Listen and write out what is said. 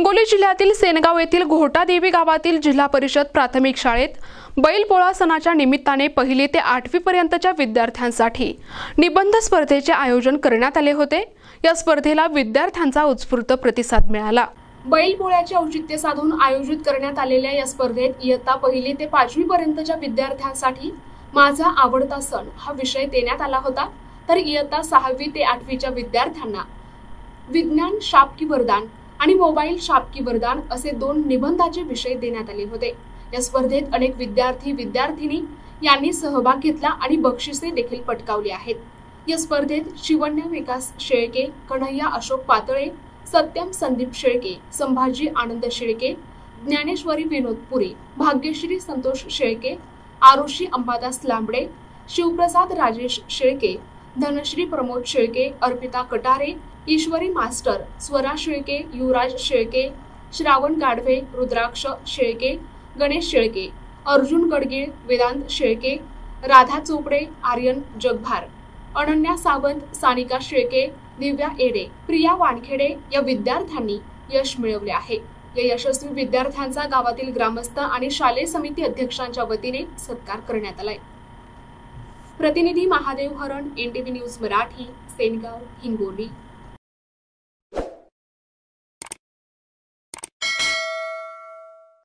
हिंगोली जिल्ह्यातील सेनगाव येथील घोटादेवी गावातील जिल्हा परिषद प्राथमिक शाळेत बैलपोळा सणाच्या निमित्ताने 1ली ते 8वी पर्यंतच्या विद्यार्थ्यांसाठी निबंध स्पर्धेचे आयोजन करण्यात आले होते। या स्पर्धेला विद्यार्थ्यांचा उत्स्फूर्त प्रतिसाद मिळाला। बैलपोळ्याचे औचित्य साधून आयोजित करण्यात आलेल्या या स्पर्धेत इयत्ता 1ली ते 5वी पर्यंतच्या विद्यार्थ्यांसाठी माझा आवडता सण हा विषय देण्यात आला होता, तर इयत्ता 6वी ते 8वीच्या विद्यार्थ्यांना विज्ञान शाप की वरदान आणि मोबाईल शाप की वरदान असे 2 निबंधाचे विषय देण्यात आले होते। या स्पर्धेत अनेक विद्यार्थी-विद्यार्थिनी यांनी सहभाग घेतला आणि बक्षिसे देखील पटकावली आहेत। या स्पर्धेत शिवण्या विकास शेळके, कन्हैया अशोक पातळे, सत्यम संदीप शेळके, संभाजी आनंद शेळके, ज्ञानेश्वरी विनोद पुरी, भाग्यश्री संतोष शेळके, आरुषी अंबादास लांबडे, शिवप्रसाद राजेश शेळके, धनश्री प्रमोद शेळके, अर्पिता कटारे, ईश्वरी मास्टर, स्वरा शेळके, युवराज शेळके, श्रावण गाढवे, रुद्राक्ष शेळके, गणेश शेळके, अर्जुन गडगीळ, वेदांत शेळके, राधा चोपडे, आर्यन जगभार, अनन्या सावंत, सानिका शेळके, दिव्या एडे, प्रिया वानखेडे या विद्यार्थ्यांनी यश मिळवले आहे। या यशस्वी विद्यार्थ्यांचा गावातील ग्रामस्थ आणि शालेय समिती अध्यक्षांच्या वतीने सत्कार करण्यात आलाय। प्रतिनिधी महादेव हरण, NTV न्यूज मराठी, सेनगाव, हिंगोली।